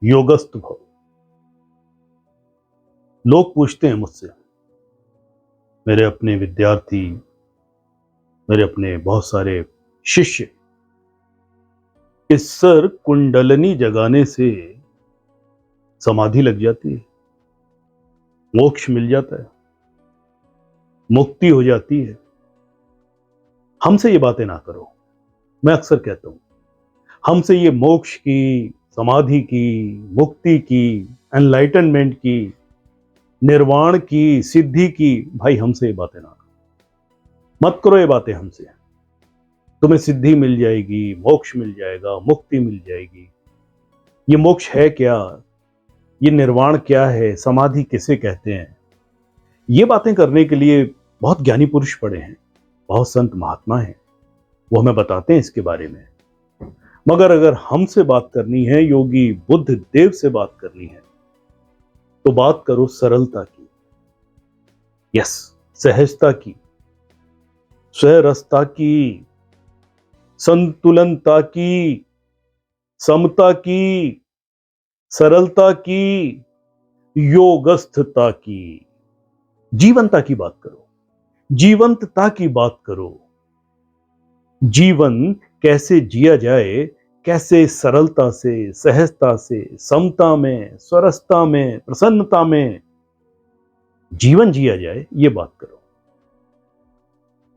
योगस्थ भव। लोग पूछते हैं मुझसे, मेरे अपने विद्यार्थी, मेरे अपने बहुत सारे शिष्य, इस सर कुंडलनी जगाने से समाधि लग जाती है, मोक्ष मिल जाता है, मुक्ति हो जाती है। हमसे ये बातें ना करो। मैं अक्सर कहता हूं, हमसे ये मोक्ष की, समाधि की, मुक्ति की, एनलाइटनमेंट की, निर्वाण की, सिद्धि की, भाई हमसे ये बातें ना करो। मत करो ये बातें हमसे। तुम्हें सिद्धि मिल जाएगी, मोक्ष मिल जाएगा, मुक्ति मिल जाएगी। ये मोक्ष है क्या? ये निर्वाण क्या है? समाधि किसे कहते हैं? ये बातें करने के लिए बहुत ज्ञानी पुरुष पड़े हैं, बहुत संत महात्मा हैं, वो हमें बताते हैं इसके बारे में। मगर अगर हमसे बात करनी है, योगी बुद्ध देव से बात करनी है, तो बात करो सरलता की, यस, सहजता की, स्वरसता की, संतुलनता की, समता की, सरलता की, योगस्थता की, जीवंता की बात करो, जीवंतता की बात करो। जीवन कैसे जिया जाए, कैसे सरलता से, सहजता से, समता में, स्वरसता में, प्रसन्नता में जीवन जिया जाए, ये बात करो।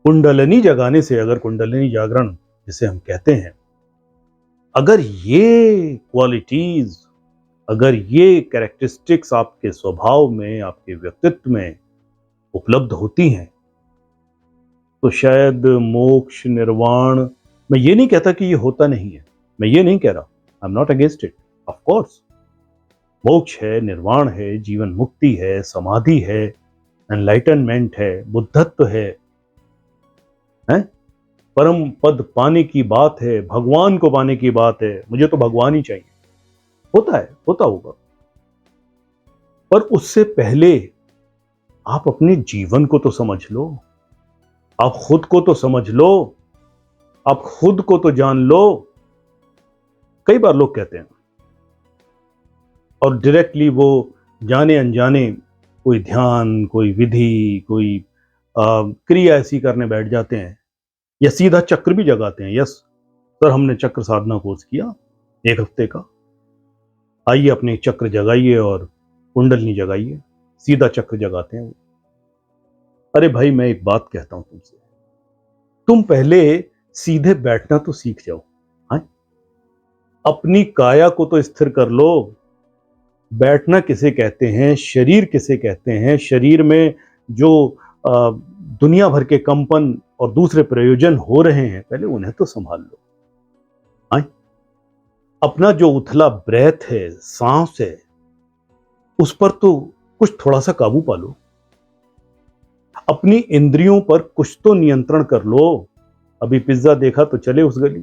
कुंडलनी जगाने से, अगर कुंडलनी जागरण जिसे हम कहते हैं, अगर ये क्वालिटीज, अगर ये कैरेक्टरिस्टिक्स आपके स्वभाव में, आपके व्यक्तित्व में उपलब्ध होती हैं, तो शायद मोक्ष, निर्वाण, मैं ये नहीं कहता कि ये होता नहीं है, मैं ये नहीं कह रहा, I am not against it, of course मोक्ष है, निर्वाण है, जीवन मुक्ति है, समाधि है, एनलाइटनमेंट है, बुद्धत्व है, परम पद पाने की बात है, भगवान को पाने की बात है। मुझे तो भगवान ही चाहिए, होता है, होता होगा, पर उससे पहले आप अपने जीवन को तो समझ लो, आप खुद को तो समझ लो, आप खुद को तो जान लो। कई बार लोग कहते हैं, और डायरेक्टली वो जाने अनजाने कोई ध्यान, कोई विधि, कोई क्रिया ऐसी करने बैठ जाते हैं, या सीधा चक्र भी जगाते हैं। यस सर, हमने चक्र साधना कोर्स किया 1 हफ्ते का, आइए अपने चक्र जगाइए और कुंडलनी जगाइए, सीधा चक्र जगाते हैं। अरे भाई, मैं एक बात कहता हूं तुमसे, तुम पहले सीधे बैठना तो सीख जाओ। हाँ? अपनी काया को तो स्थिर कर लो। बैठना किसे कहते हैं, शरीर किसे कहते हैं, शरीर में जो दुनिया भर के कंपन और दूसरे प्रयोजन हो रहे हैं, पहले उन्हें तो संभाल लो। हाँ? अपना जो उथला ब्रेथ है, सांस है, उस पर तो कुछ थोड़ा सा काबू पालो। अपनी इंद्रियों पर कुछ तो नियंत्रण कर लो। अभी पिज्जा देखा तो चले उस गली,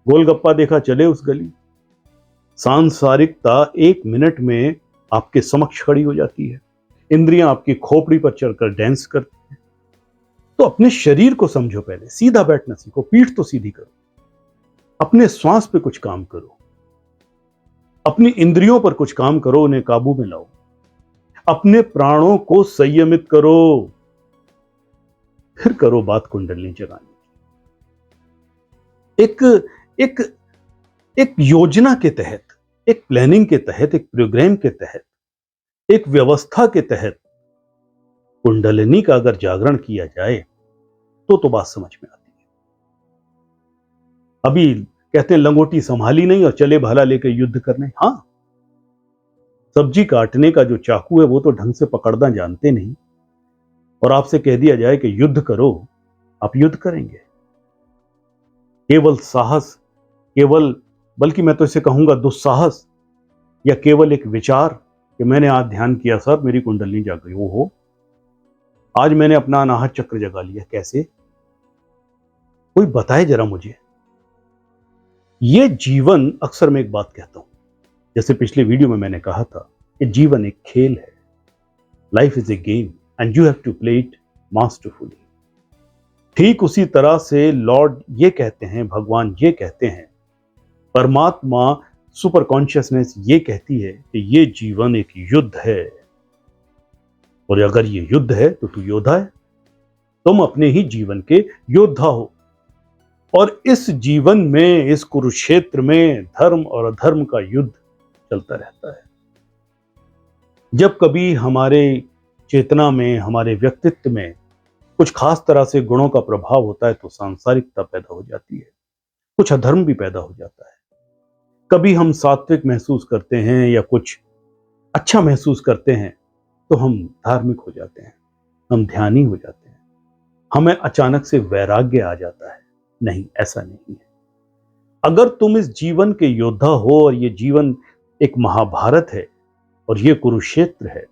गोलगप्पा देखा चले उस गली। सांसारिकता 1 मिनट में आपके समक्ष खड़ी हो जाती है, इंद्रियां आपकी खोपड़ी पर चढ़कर डांस करती हैं। तो अपने शरीर को समझो, पहले सीधा बैठना सीखो, पीठ तो सीधी करो, अपने श्वास पे कुछ काम करो, अपनी इंद्रियों पर कुछ काम करो, उन्हें काबू में लाओ, अपने प्राणों को संयमित करो, फिर करो बात कुंडलनी जगाने की। एक एक योजना के तहत, एक प्लानिंग के तहत, एक प्रोग्राम के तहत, एक व्यवस्था के तहत कुंडलिनी का अगर जागरण किया जाए तो बात समझ में आती है। अभी कहते हैं लंगोटी संभाली नहीं और चले भाला लेकर युद्ध करने। हाँ, सब्जी काटने का जो चाकू है वो तो ढंग से पकड़ना जानते नहीं, और आपसे कह दिया जाए कि युद्ध करो, आप युद्ध करेंगे। केवल साहस, केवल, बल्कि मैं तो इसे कहूंगा दुस्साहस, या केवल एक विचार कि मैंने आज ध्यान किया सर, मेरी कुंडलिनी जाग गई, वो हो, आज मैंने अपना अनाहत चक्र जगा लिया, कैसे? कोई बताए जरा मुझे। ये जीवन, अक्सर मैं एक बात कहता हूं, जैसे पिछले वीडियो में मैंने कहा था कि जीवन एक खेल है, life is a game and you have to play it masterfully. ठीक उसी तरह से लॉर्ड ये कहते हैं, भगवान ये कहते हैं, परमात्मा सुपर कॉन्शियसनेस ये कहती है कि ये जीवन एक युद्ध है, और अगर ये युद्ध है तो तू योद्धा है। तुम अपने ही जीवन के योद्धा हो, और इस जीवन में, इस कुरुक्षेत्र में धर्म और अधर्म का युद्ध चलता रहता है। जब कभी हमारे चेतना में, हमारे व्यक्तित्व में कुछ खास तरह से गुणों का प्रभाव होता है तो सांसारिकता पैदा हो जाती है, कुछ अधर्म भी पैदा हो जाता है। कभी हम सात्विक महसूस करते हैं या कुछ अच्छा महसूस करते हैं तो हम धार्मिक हो जाते हैं, हम ध्यानी हो जाते हैं, हमें अचानक से वैराग्य आ जाता है। नहीं, ऐसा नहीं है। अगर तुम इस जीवन के योद्धा हो और ये जीवन एक महाभारत है और ये कुरुक्षेत्र है,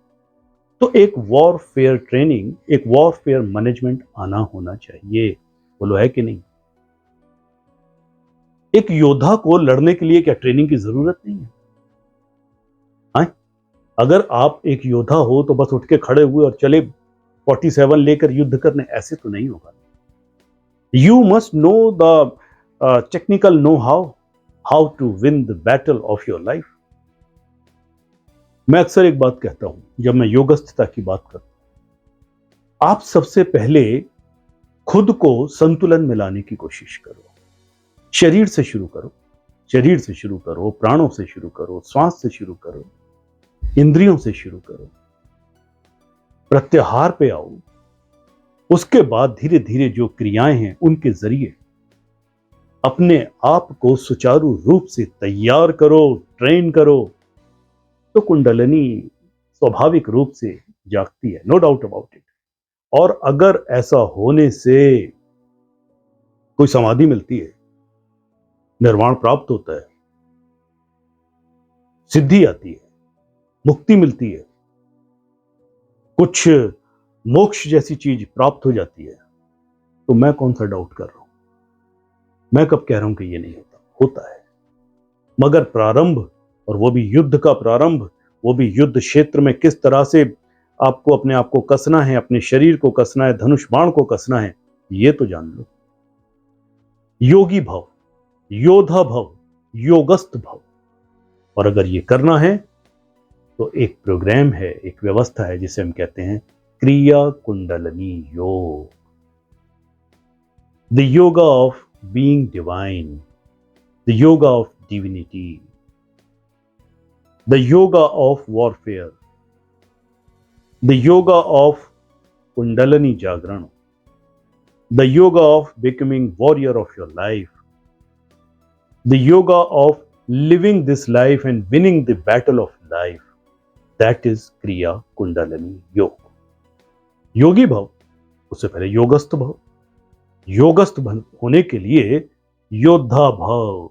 तो एक वॉरफेयर ट्रेनिंग, एक वॉरफेयर मैनेजमेंट आना होना चाहिए। बोलो, है कि नहीं? एक योद्धा को लड़ने के लिए क्या ट्रेनिंग की जरूरत नहीं है? हाँ? अगर आप एक योद्धा हो तो बस उठ के खड़े हुए और चले 47 लेकर युद्ध करने, ऐसे तो नहीं होगा। You must know the technical know how to win the battle of your life. मैं अक्सर एक बात कहता हूं जब मैं योगस्थता की बात करता हूं, आप सबसे पहले खुद को संतुलन में लाने की कोशिश करो। शरीर से शुरू करो, शरीर से शुरू करो, प्राणों से शुरू करो, श्वास से शुरू करो, इंद्रियों से शुरू करो, प्रत्याहार पे आओ। उसके बाद धीरे धीरे जो क्रियाएं हैं उनके जरिए अपने आप को सुचारू रूप से तैयार करो, ट्रेन करो, तो कुंडलिनी स्वाभाविक रूप से जागती है, नो डाउट अबाउट इट। और अगर ऐसा होने से कोई समाधि मिलती है, निर्वाण प्राप्त होता है, सिद्धि आती है, मुक्ति मिलती है, कुछ मोक्ष जैसी चीज प्राप्त हो जाती है, तो मैं कौन सा डाउट कर रहा हूं? मैं कब कह रहा हूं कि ये नहीं होता? होता है। मगर प्रारंभ, और वो भी युद्ध का प्रारंभ, वो भी युद्ध क्षेत्र में किस तरह से आपको अपने आप को कसना है, अपने शरीर को कसना है, धनुष बाण को कसना है, ये तो जान लो। योगी भव, योद्धा भव, योगस्थ भव। और अगर ये करना है तो एक प्रोग्राम है, एक व्यवस्था है जिसे हम कहते हैं क्रिया कुंडलिनी योग। The yoga of being divine, the yoga of divinity, the yoga of warfare, the yoga of Kundalini Jagran, the yoga of becoming warrior of your life, the yoga of living this life and winning the battle of life. That is Kriya Kundalini Yoga. योगी भाव, उससे पहले योगस्थ भाव। योगस्थ होने के लिए योद्धा भाव।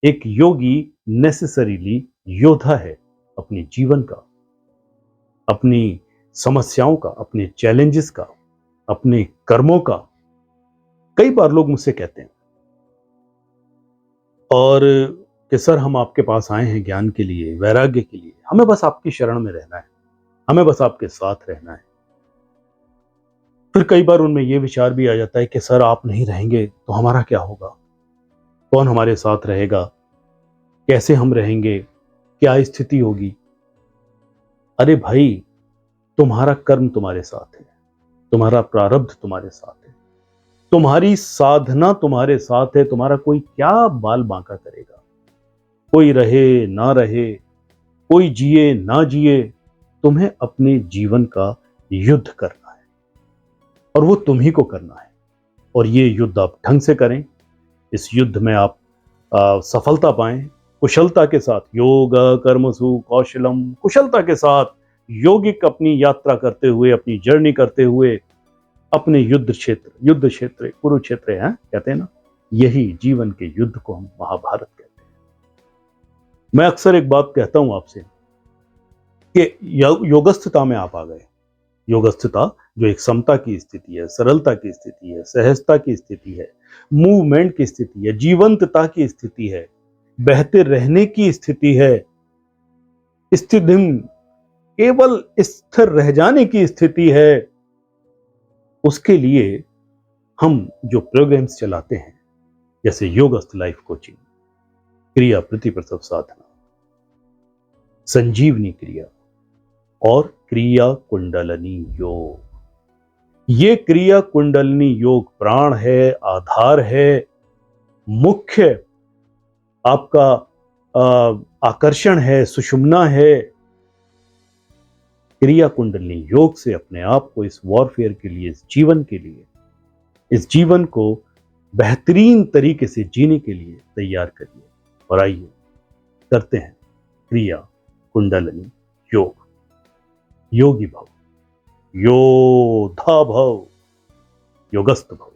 एक योगी नेसेसरीली योद्धा है अपने जीवन का, अपनी समस्याओं का, अपने चैलेंजेस का, अपने कर्मों का। कई बार लोग मुझसे कहते हैं और कि सर, हम आपके पास आए हैं ज्ञान के लिए, वैराग्य के लिए, हमें बस आपकी शरण में रहना है, हमें बस आपके साथ रहना है। फिर कई बार उनमें यह विचार भी आ जाता है कि सर, आप नहीं रहेंगे तो हमारा क्या होगा? कौन हमारे साथ रहेगा? कैसे हम रहेंगे? क्या स्थिति होगी? अरे भाई, तुम्हारा कर्म तुम्हारे साथ है, तुम्हारा प्रारब्ध तुम्हारे साथ है, तुम्हारी साधना तुम्हारे साथ है। तुम्हारा कोई क्या बाल बांका करेगा? कोई रहे ना रहे, कोई जिए ना जिए, तुम्हें अपने जीवन का युद्ध करना है, और वो तुम्ही को करना है। और ये युद्ध आप ढंग से करें, इस युद्ध में आप सफलता पाएं, कुशलता के साथ। योग कर्मसु कौशलम, कुशलता के साथ योगिक अपनी यात्रा करते हुए, अपनी जर्नी करते हुए अपने युद्ध क्षेत्र कुरुक्षेत्र है, कहते हैं ना, यही जीवन के युद्ध को हम महाभारत कहते हैं। मैं अक्सर एक बात कहता हूं आपसे कि योगस्थता में आप आ गए। योगस्थता जो एक समता की स्थिति है, सरलता की स्थिति है, सहजता की स्थिति है, मूवमेंट की स्थिति है, जीवंतता की स्थिति है, बहते रहने की स्थिति है, स्थितिम, केवल स्थिर रह जाने की स्थिति है। उसके लिए हम जो प्रोग्राम्स चलाते हैं, जैसे योगस्थ लाइफ कोचिंग, क्रिया प्रतिप्रसव साधना, संजीवनी क्रिया और क्रिया कुंडलनी योग। ये क्रिया कुंडलनी योग प्राण है, आधार है, मुख्य आपका आकर्षण है, सुषुम्ना है। क्रिया कुंडलनी योग से अपने आप को इस वॉरफेयर के लिए, इस जीवन के लिए, इस जीवन को बेहतरीन तरीके से जीने के लिए तैयार करिए। और आइए करते हैं क्रिया कुंडलनी योग। योगी भव, योधा भव, योगस्थ भव।